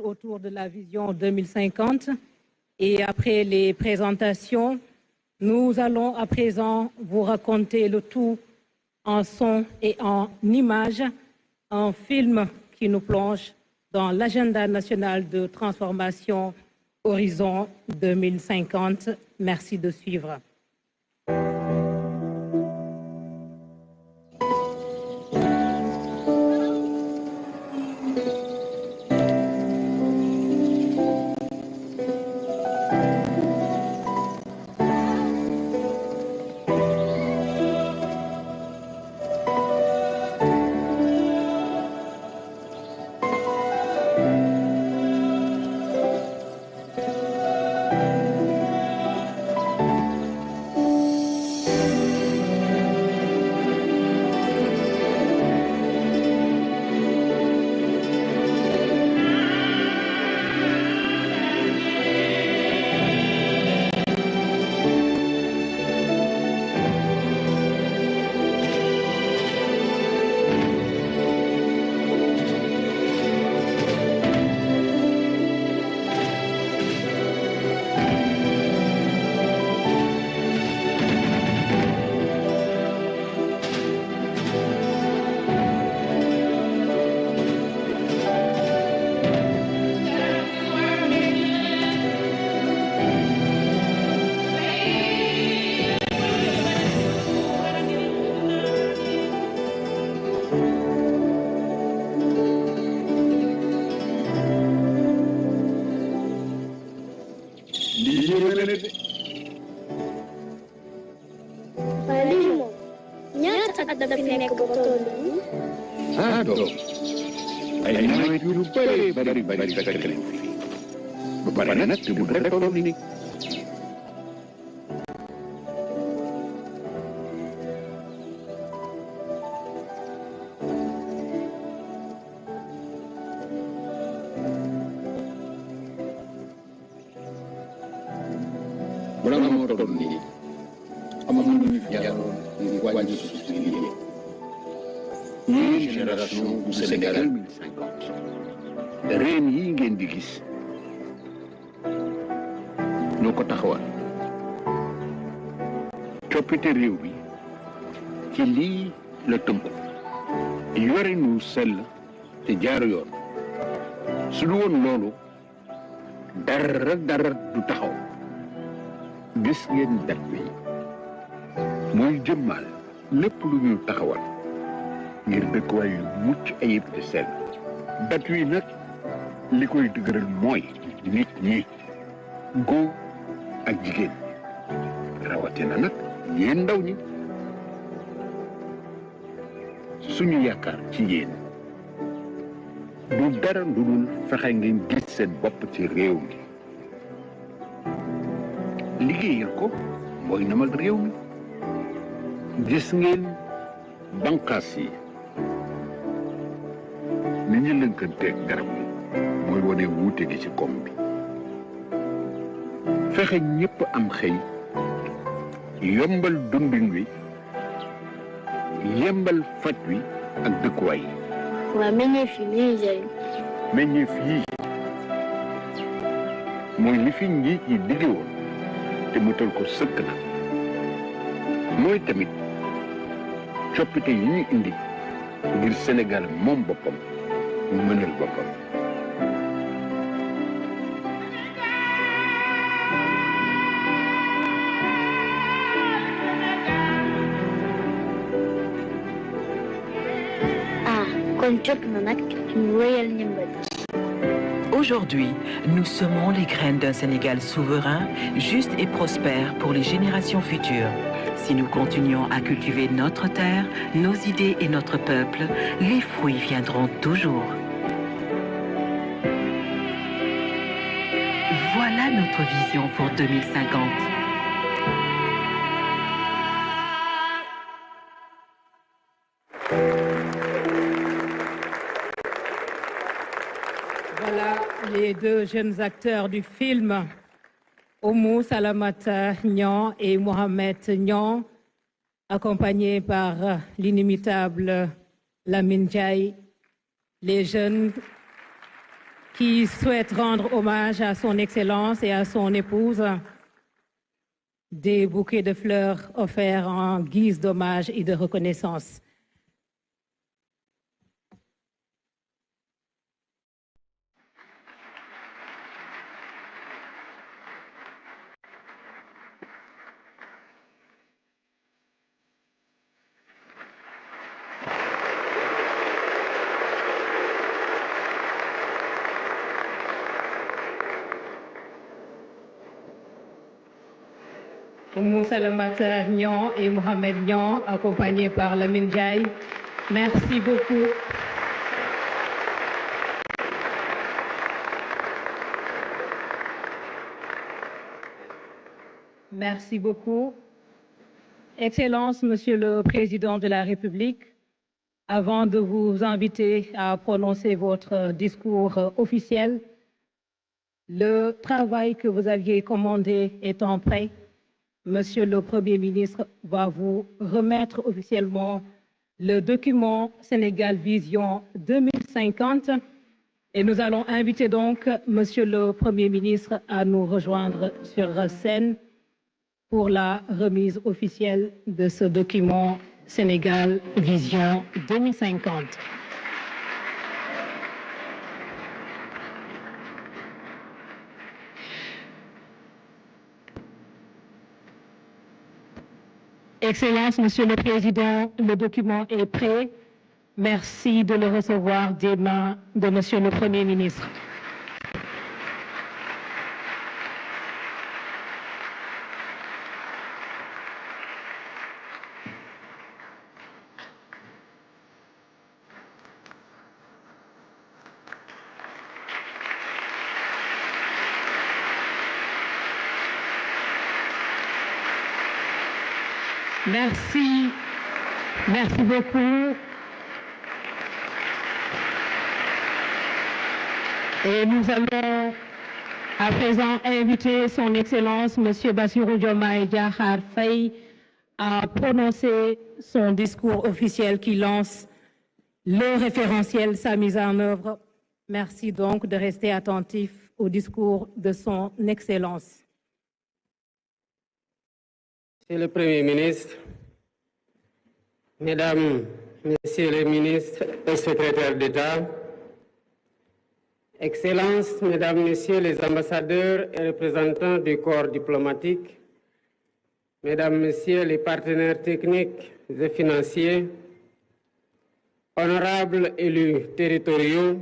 autour de la vision 2050. Et après les présentations, nous allons à présent vous raconter le tout en son et en images, un film qui nous plonge dans l'agenda national de transformation Horizon 2050. Merci de suivre. Génération du Sénégal 2050 reen yi ngeen di gis ñoo ko taxawal coppite réew bi ci lii la tënku yore nu sell te jaaru yoon su du woon loolu dara du taxaw gis ngeen dat bi mooy jëmmal lépp lu ñu taxawal ngir dëkkuwaay yu mucc ayib te sell dat wi nag li koy dëgëral mooy nit ñi góor ak jigéen rawatina nag yéen ndaw ñi suñu yaakaar ci yéen du dara lu dul fexe ngeen gis seen bopp ci réew mi liggéeyal ko mooy namal réew mi gis ngeen banqaas yi ni ñu lënkanteeg garab gi mooy wane wuute gi ci koom bi fexe ñëpp am xëy yombal dundin wi yembal faj wi ak dëkkuwaay yi. waa meññeef yi nii jëriñ. meññeef yii mooy li fi njiit yi dige woon te mu tal ko sëkk na mooy tamit coppite yi ñu indi ngir Sénégal moom boppam mënal boppam. Aujourd'hui, nous semons les graines d'un Sénégal souverain, juste et prospère pour les générations futures. Si nous continuons à cultiver notre terre, nos idées et notre peuple, les fruits viendront toujours. Voilà notre vision pour 2050. Voilà les deux jeunes acteurs du film, Oumou Salamata Niang et Mohamed Niang, accompagnés par l'inimitable Lamine Ndiaye. Les jeunes qui souhaite rendre hommage à son Excellence et à son épouse. Des bouquets de fleurs offerts en guise d'hommage et de reconnaissance. Moussa Lamata Nyon et Mohamed Nyon, accompagnés par Lamine Ndiaye. Merci beaucoup. Merci beaucoup. Excellence, Monsieur le Président de la République, avant de vous inviter à prononcer votre discours officiel, le travail que vous aviez commandé étant prêt, Monsieur le Premier ministre va vous remettre officiellement le document Sénégal Vision 2050 et nous allons inviter donc Monsieur le Premier ministre à nous rejoindre sur scène pour la remise officielle de ce document Sénégal Vision 2050. Excellence, Monsieur le Président, le document est prêt. Merci de le recevoir des mains de Monsieur le Premier ministre. Merci. Merci beaucoup. Et nous allons à présent inviter son Excellence, Monsieur Bassirou Diomaye Diakhar Faye, à prononcer son discours officiel qui lance le référentiel, sa mise en œuvre. Merci donc de rester attentif au discours de son Excellence. Monsieur le Premier ministre, Mesdames, Messieurs les ministres et secrétaires d'État, Excellences, Mesdames, Messieurs les ambassadeurs et représentants du corps diplomatique, Mesdames, Messieurs les partenaires techniques et financiers, honorables élus territoriaux,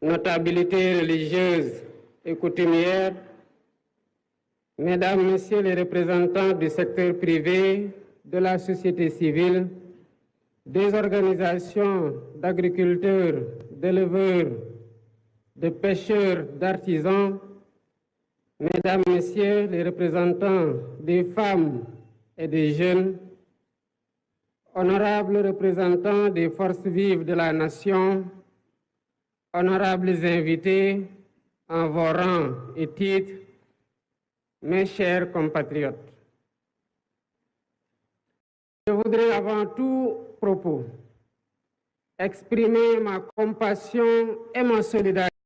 notabilités religieuses et coutumières, Mesdames, Messieurs les représentants du secteur privé, de la société civile, des organisations d'agriculteurs, d'éleveurs, de pêcheurs, d'artisans, Mesdames, Messieurs les représentants des femmes et des jeunes, honorables représentants des forces vives de la nation, honorables invités en vos rangs et titres, mes chers compatriotes. Je voudrais avant tout propos exprimer ma compassion et ma solidarité